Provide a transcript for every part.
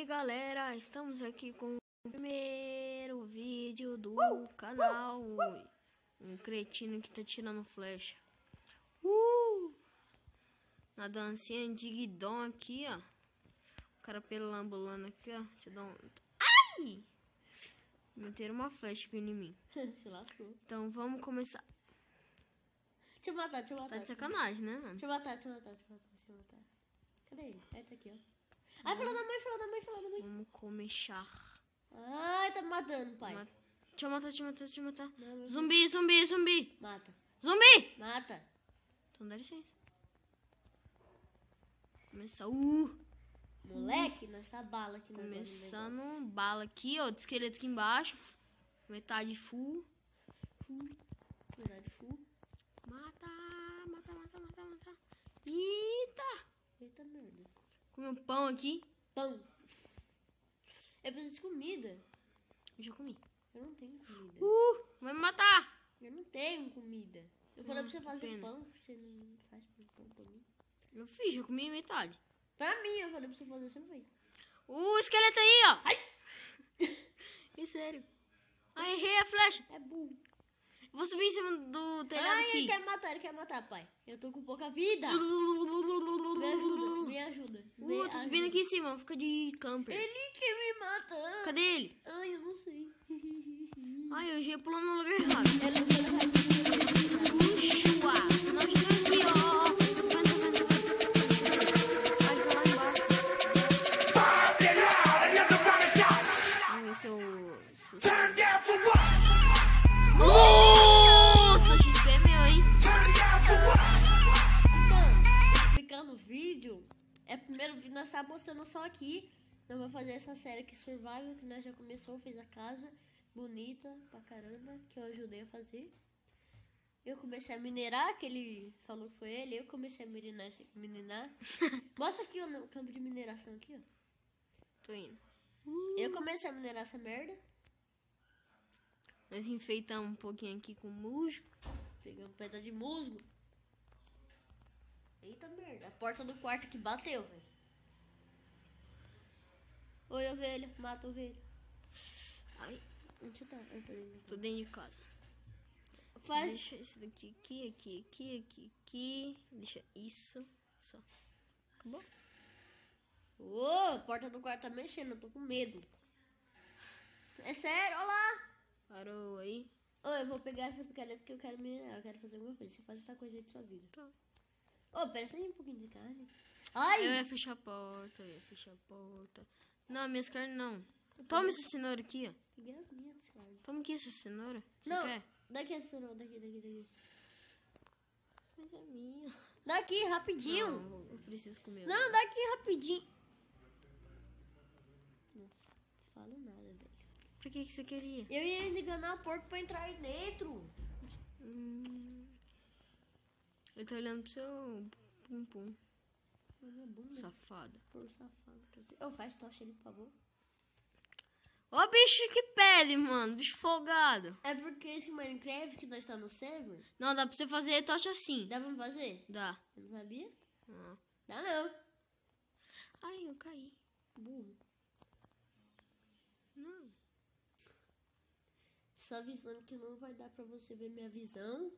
aí galera, estamos aqui com o primeiro vídeo do canal. Um cretino que tá tirando flecha. Na dancinha de guidão aqui, ó. O cara perambulando aqui, ó. Deixa eu dar um... Ai! Meteram uma flecha aqui em mim. Se lascou. Então vamos começar. Deixa eu matar, deixa eu matar. Tá de sacanagem, né, mano? Deixa eu matar. Cadê ele? Tá aqui, ó. Ai, filha da mãe. Vamos começar. Ai, tá me matando, pai. Deixa eu matar. Não, Zumbi. Mata. Zumbi! Mata. Então dá licença. Começar. Moleque, nós tá bala aqui. Começando bala aqui, ó. De esqueleto aqui embaixo. Metade full. Metade full. Mata. Eita! Eita merda. Comi um pão aqui. Pão. Eu preciso de comida. Eu já comi. Eu não tenho comida. Vai me matar! Eu não tenho comida. Eu falei pra você que fazer pena. pão. Você não faz pão pra mim. Eu fiz, já comi metade. Pra mim, eu falei pra você fazer, você não fez. O esqueleto aí, ó. Ai! É sério. Ai, errei a flecha. É burro. Vou subir em cima do telhado Ai, aqui. ele quer matar, pai. Eu tô com pouca vida. Me ajuda. Tô subindo aqui em cima, fica de camper. Ele quer me matar. Cadê ele? Ai, eu não sei. Ai, eu já ia pulando no lugar errado. Ele vai Puxa, nós estamos aqui, ó. Vai lá embaixo. Vamos ver se eu... Nossa, XP é meu, hein? Então, explicando o vídeo, é o primeiro vídeo, nós tá postando só aqui. Nós vamos fazer essa série aqui, Survival, que nós já começou, fez a casa bonita pra caramba, que eu ajudei a fazer. Eu comecei a minerar, que ele falou que foi ele, eu comecei a minerar. Mostra aqui o campo de mineração aqui, ó. Tô indo. Eu comecei a minerar essa merda. Nós enfeitamos um pouquinho aqui com musgo. Pegamos pedra de musgo. Eita merda, a porta do quarto que bateu, velho. Oi, ovelha, mata a ovelha. Ai, Onde você tá? Eu tô dentro. tô dentro de casa. Faz. Deixa esse daqui aqui. Deixa isso. Só. Acabou? Ô, a porta do quarto tá mexendo, eu tô com medo. É sério, olha lá. Parou aí. Ô, eu vou pegar essa picareta porque eu quero minerar, eu quero fazer alguma coisa. Você faz essa coisa aí de sua vida. Tá. Ô, peça aí um pouquinho de carne. Ai! Eu ia fechar a porta, Não, minhas carnes não. Toma essa cenoura aqui, ó. Peguei as minhas carnes. Toma aqui essa cenoura. Você Não, quer? daqui essa cenoura, daqui. Mas é minha. Daqui, rapidinho. Não, eu preciso comer. Não, daqui rapidinho. Nossa, não falo nada, velho. Por que você queria? Eu ia enganar o porco pra entrar aí dentro. Ele tá olhando pro seu pum. Minha bunda. Safado. Por safado. Ô, faz tocha ali, por favor. Ó bicho que pede, mano. Bicho folgado. É porque esse Minecraft que nós está no server, Não, dá pra você fazer tocha assim. dá pra fazer? Dá. Eu não sabia? Ah. Dá não. Ai, eu caí. Burro. Não. Só avisando que não vai dar pra você ver minha visão.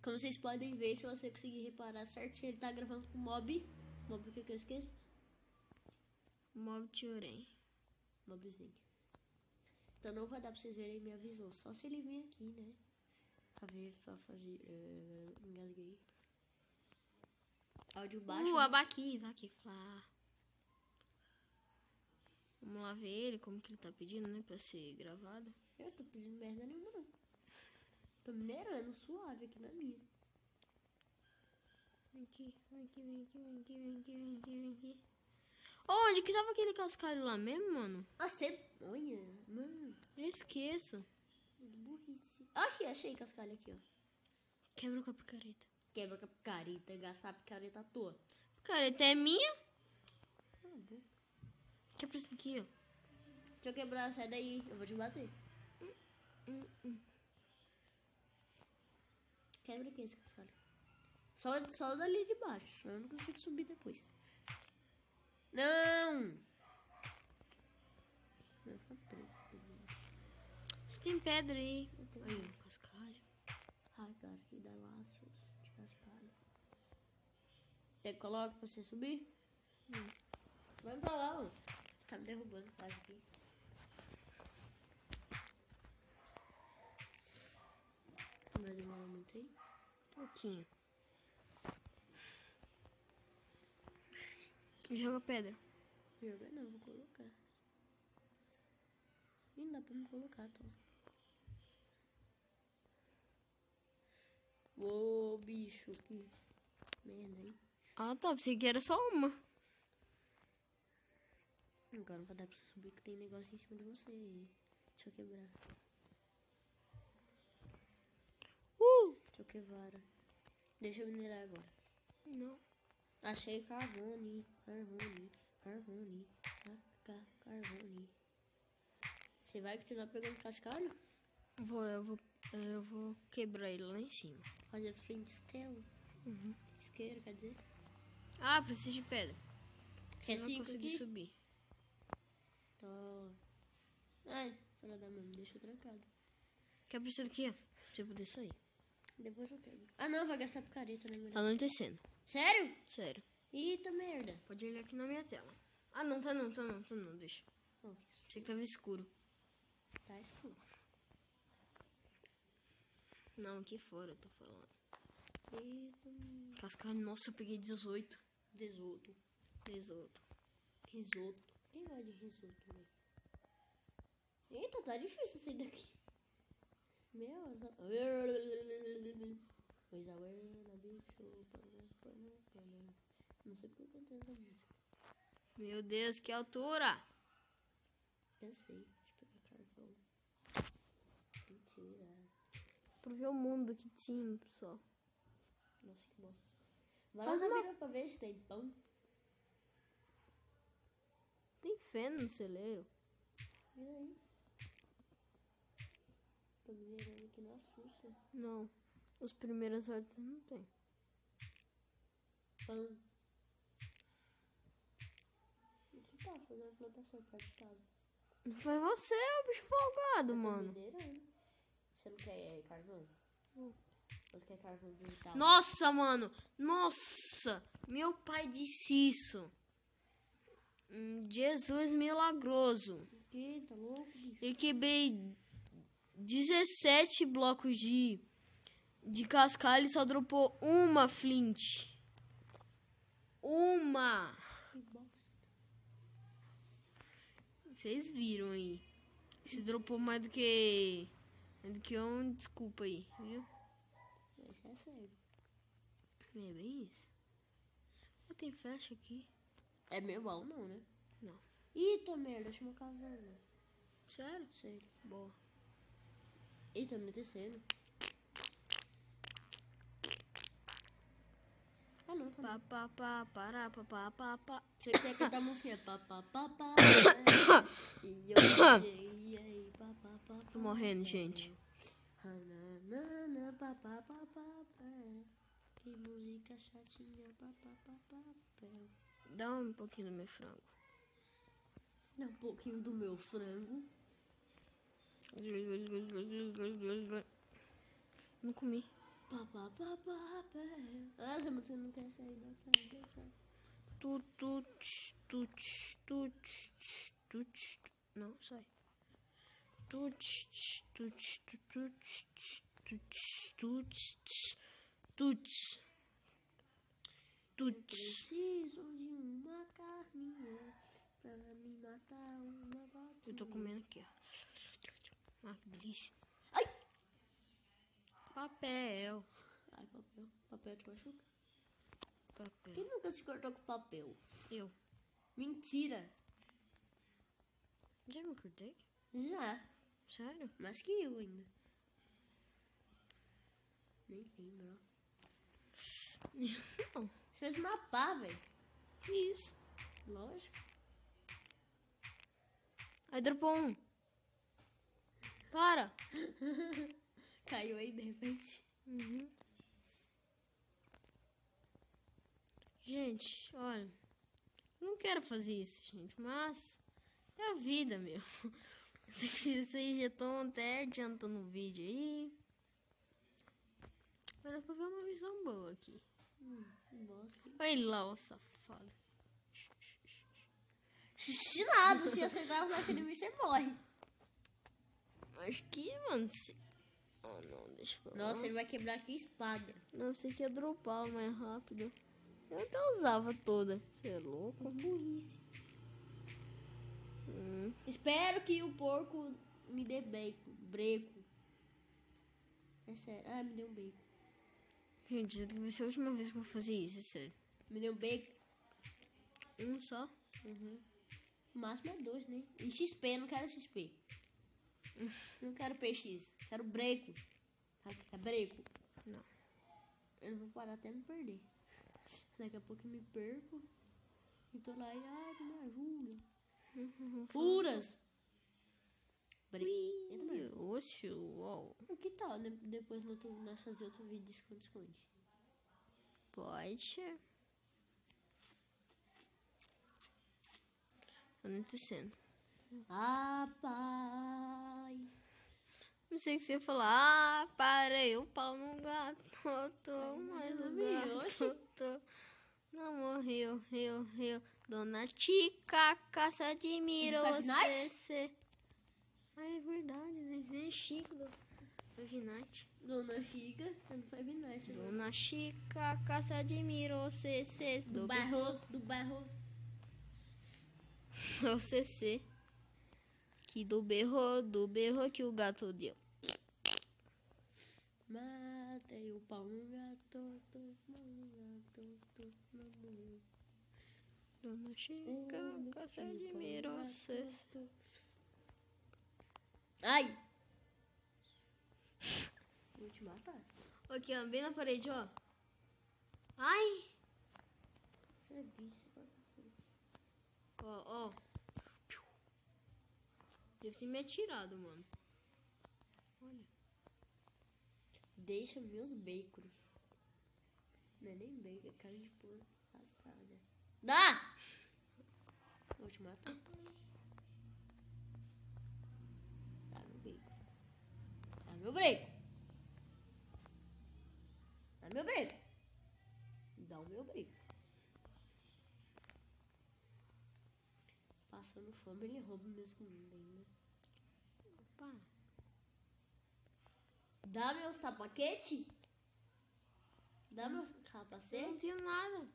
Como vocês podem ver, se você conseguir reparar certinho, ele tá gravando com mob. Mob o que eu esqueço? Mob Tioren. Mobzinho. Então não vai dar pra vocês verem minha visão. Só se ele vir aqui, né? Pra fazer... engasguei. Áudio baixo. Né? Abaqui, tá aqui, Flá. Vamos lá ver ele, como que ele tá pedindo, né, pra ser gravado. Eu tô pedindo merda nenhuma, não. Tô minerando suave aqui na minha. Vem aqui. Onde que tava aquele cascalho lá mesmo, mano? A cegonha, mano. Eu esqueço. Burrice. Achei cascalho aqui, ó. Quebra com a picareta. Quebra com a picareta, gastar a picareta à toa. Picareta é minha? Bom. Quebra isso aqui, ó. Deixa eu quebrar, sai daí, eu vou te bater. Quebra aqui esse cascalho. Só dali de baixo, senão eu não consigo subir depois. Não! Tem pedra aí. Eu tenho. Aí, cascalho. Ai, cara, que dá laços de cascalho. Quer que coloque pra você subir? Vai pra lá, mano. Tá me derrubando quase aqui. Vai demorar muito aí? Pouquinho. Joga pedra. Jogar não, vou colocar. Nem dá pra me colocar, tá? Ô, bicho, que merda, hein? Ah, tá. Pensei que era só uma. Agora não vai dar pra você subir que tem negócio em cima de você aí. Deixa eu quebrar. Deixa eu quebrar. Deixa eu minerar agora. Não. Achei carvone. Você vai continuar pegando cascalho? Eu vou quebrar ele lá em cima. Fazer flint steel? Isqueiro, quer dizer? Ah, preciso de pedra. Quer Eu não 5 consegui aqui? subir. Tô. Ai, fala da mãe, me deixa trancado. Quer precisar aqui, ó. Pra você poder sair. Depois eu quebro. Ah não, vai gastar picareta, né, mulher? Tá anoitecendo. Sério? Sério. Eita merda. Pode olhar aqui na minha tela. Ah, não, tá não. Deixa. Oh, Achei que tava escuro. tá escuro. Não, aqui fora eu tô falando. Eita. Cascalho, nossa, eu peguei 18. 18. 18. Risoto. Quem gosta de risoto, velho? Eita, tá difícil sair daqui. Meu, coisa buena, bicho. Não sei porque eu cantei essa música. Meu Deus, que altura! Eu sei. Deixa eu pegar carvão. Mentira. Pra ver o mundo aqui de cima, pessoal. Nossa, que bosta. Vai Faz lá na uma- vida pra ver se tem pão. Tem feno no celeiro? E aí? Tô minerando aqui na sussa. Não. Os primeiras hortas não tem. Pão. O que tá fazendo plantação perto de casa? Foi você, o bicho folgado, Eu tô mano. minerando. Você não quer carvão? Você quer carvão vegetal? Nossa, mano. Nossa. Meu pai disse isso. Jesus milagroso. O que? Tá louco, bicho? Eu quebrei 17 blocos de cascalho e só dropou uma flint. Uma. Que bosta. Vocês viram aí. Se dropou mais do que um, desculpa aí, viu? Esse é sério. É bem isso. Ah, tem flecha aqui. É meu baú não, né? Não. Eita merda, achei uma caverna. Sério? Sério. Boa. Eita, anoitecendo. Ah não, tá não. Pá, pá, pará, pá, pá, pá, pá. Você quer cantar a música? Pá, pá, pá, pá. Tô morrendo, gente. Pá, pá, pá, pá, pá. Que música chatinha. Pá, pá, pá, pá, pá. Dá um pouquinho do meu frango. Dá um pouquinho do meu frango. Não comi. Pá, pá, pá, pá, pá. Ah, essa música não quer sair da cabeça. Tut, tut, tut, tut, tut. Não, sai. Tut, tut, tut, tut, tut, tut, tut. Eu preciso de uma carninha pra me matar uma vaquinha. Eu tô comendo aqui, ó. Ah, que delícia. Ai! Papel. Ai, papel. Papel te machuca? Papel. Quem nunca se cortou com papel? Eu. Mentira! Já me cortei? Já. Sério? Mais que eu ainda. Nem lembro, ó. Não. Você fez uma pá, velho. Isso. Lógico. Aí dropou um. Para. Caiu aí de repente. Uhum. Gente, olha. Não quero fazer isso, gente, mas é a vida, meu. Vocês já estão até adiantando o vídeo aí. Mas dá pra ver uma visão boa aqui. Bosta. Olha lá, o safado. Xixi nada, se acertar o flash em mim, você morre. Acho que, mano, se... Oh, não, deixa pra lá. Nossa, ele vai quebrar aqui a espada. Não, você quer dropar mais rápido. Eu até usava toda. Você é louco? Burrice. Espero que o porco me dê bacon. Breco. É sério. Ah, me deu um bacon. Gente, vai ser a última vez que eu vou fazer isso, é sério. Me deu um bacon. Um só? Uhum. O máximo é 2, né? E XP, eu não quero XP. Não quero PX. Quero breco. Sabe o que é breco? Não. Eu não vou parar até me perder. Daqui a pouco eu me perco. E tô lá e, ai, me ajuda. Furas. Oxe, uau. O que tal, né? Depois nós fazer outro vídeo de esconde-esconde? Pode. Eu não tô sendo. Ah, pai. Não sei o que você ia falar. Ah, parei o pau no gato. Mas o gato não morreu, riu. Dona Tica, caça de mira, você. Ah, é verdade, né? É Chico do Five Night. Dona Chica, é do Five Night. Dona Chica, caça de mira, você. Do bairro. É o CC. Que do berro que o gato deu. Matei o pau no gato, mamãe. Dona Chica, caça de mira, você. Ai! Vou te matar. Aqui, ó, bem na parede, ó. Ai! Você é bicho. Ó. Deve ter me atirado, mano. Olha. Deixa meus bacon. Não é nem bacon, é carne de porco assada. Dá! Vou te matar. Dá meu bacon. Dá meu bacon. Dá meu bacon. Dá o meu bacon. Passando fome, ele rouba meus comidas ainda. Opa. Dá meu sapaquete? Dá meu Eu não capacete? tenho nada.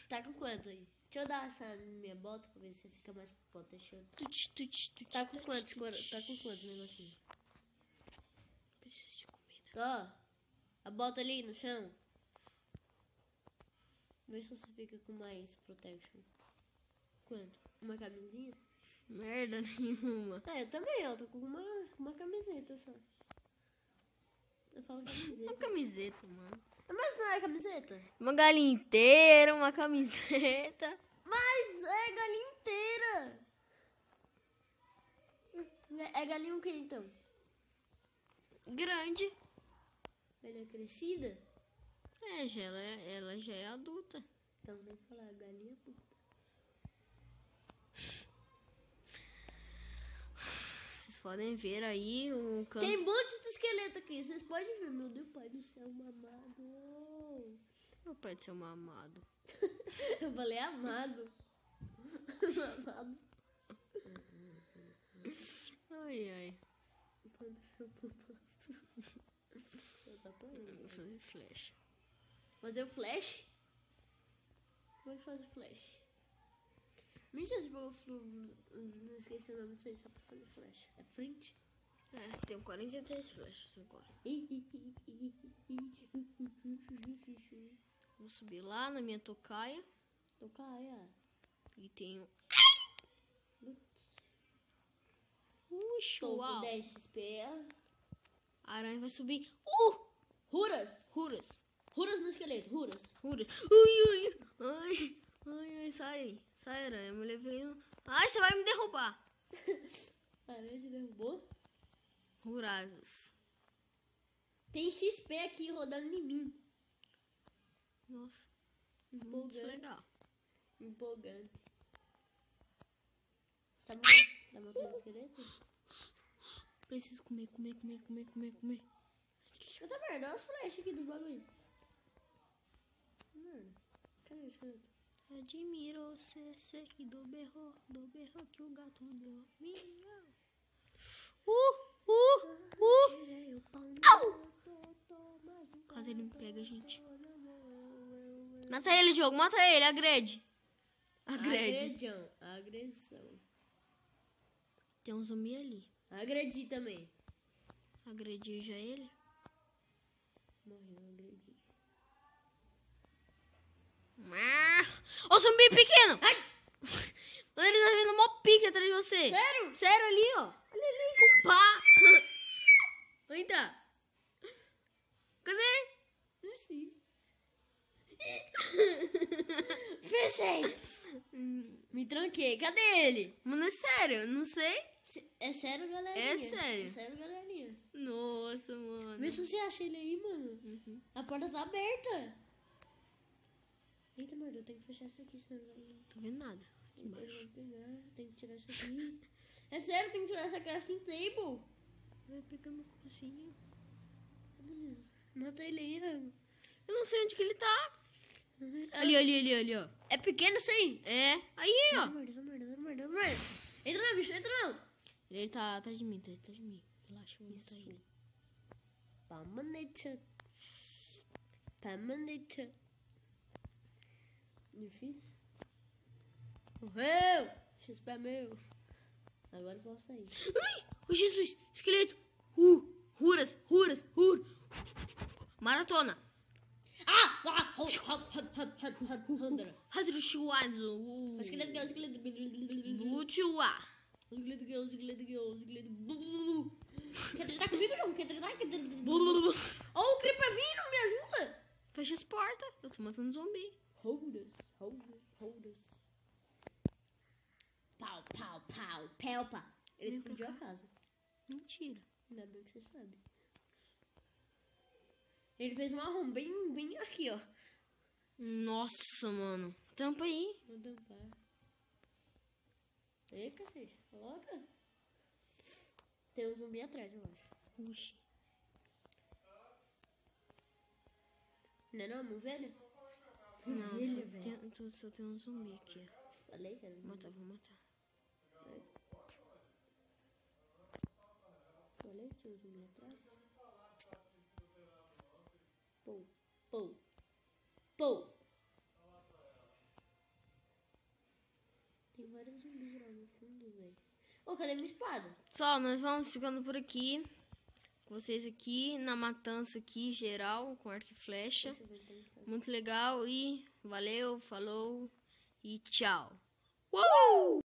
Tá com quanto aí? Deixa eu dar essa minha bota pra ver se fica mais protegido. Tá com quantos? Tá com quantos negocinho? Preciso de comida. Tá. A bota ali no chão. Vê se você fica com mais protection. Quanto? Uma camisinha? Merda nenhuma. Ah, eu também, eu tô com uma camiseta só. Eu falo Uma camiseta. camiseta, mano. Mas não é camiseta? Uma galinha inteira, uma camiseta. Mas é galinha inteira. É galinha o que então? Grande. Ela é crescida? Ela já é adulta. Então tem que falar galinha puta. Vocês podem ver aí o campo. Tem um monte de esqueleto aqui, vocês podem ver. Meu Deus, pai do céu, mamado. Meu pai do seu mamado. Eu falei amado. Mamado. Ai. Eu Vou fazer flash. fazer o flash? Como é que faz o flash? Mentira, se eu não esqueci o nome disso aí só pra fazer flash. É frente? É, tenho 43 flashes agora. Vou subir lá na minha tocaia. Tocaia. E tenho... Uxi, Tô com uau. 10 XP. A aranha vai subir. Ruras. Ruras. Ruras no esqueleto. Ruras. Ai, sai. Sai, aranha. Me levei no... Ai, você vai me derrubar. A aranha te derrubou? Rurazes. Tem XP aqui rodando em mim. Nossa. Empolgante. Muito legal. Empolgante. Tá matando o esqueleto? Preciso comer. Puta merda, olha as flechas aqui dos bagulho. Mano, cadê o esqueleto? Admiro você, sei que do berro que o gato deu. Miau. Tirei o pau no Quase ele me pega, gente. Mata ele, Diogo, mata ele, agrede. Agressão. Tem um zumbi ali. Agredi também. Agredi já ele. Morreu, agredi. Ô, zumbi pequeno! Ai! Ele tá vindo mó pique atrás de você. Sério? Sério, ali, ó. Olha ali, com pá. Onde tá? Cadê? Não sei. Fechei. Me tranquei. Cadê ele? Mano, é sério, não sei. É sério, galerinha? É sério. É sério, galerinha. Nossa, mano. Vê se você acha ele aí, mano. Uhum. A porta tá aberta. Eita, mano, eu tenho que fechar isso aqui, senão vai... Tô vendo nada. Aqui Ele embaixo. vai pegar. Tem que tirar isso aqui. É sério, tem que tirar essa crafting table. Vai pegando coisinha. Beleza. Mata ele aí, Rago. Eu não sei onde que ele tá. Ali, ó. É pequeno isso aí? É. Aí, ó. Entra, merda. Entra não, bicho, entra não. Ele tá atrás de mim, tá atrás de mim. Relaxa, eu vou matar Isso. ele. Permanente. Difícil. Morreu! XP é meu. Agora eu posso sair. Ai! Ô, Jesus! Esqueleto! Ruras! Maratona! Handra. Hazru Shiwazu! Esqueleto ganhou, esqueleto. Butiwa! Esqueleto ganhou. Quer tretar comigo, João? Quer tretar? Ó, o Creeper vindo, me ajuda. Fecha as portas. Eu tô matando zumbi. Hold us. Pau. Pelpa. Ele Vem pra explodiu a cá. casa. Mentira. Ainda bem que você sabe. Ele fez um arrom bem aqui, ó. Nossa, mano. Tampa aí. Vou tampar. Ei, cacete. Coloca. Tem um zumbi atrás, eu acho. Puxa. Não é não, meu velho? Não, Velho, só tem um zumbi aqui, ó. Falei, cara. Vou matar. Falei, tinha um zumbi atrás. Pou. Tem vários zumbis lá no fundo, velho. Ô, cadê minha espada? Pessoal, nós vamos ficando por aqui. Com vocês aqui, na matança aqui, geral, com arco e flecha. Deixa eu ver, tem que fazer. Muito legal e valeu, falou e tchau.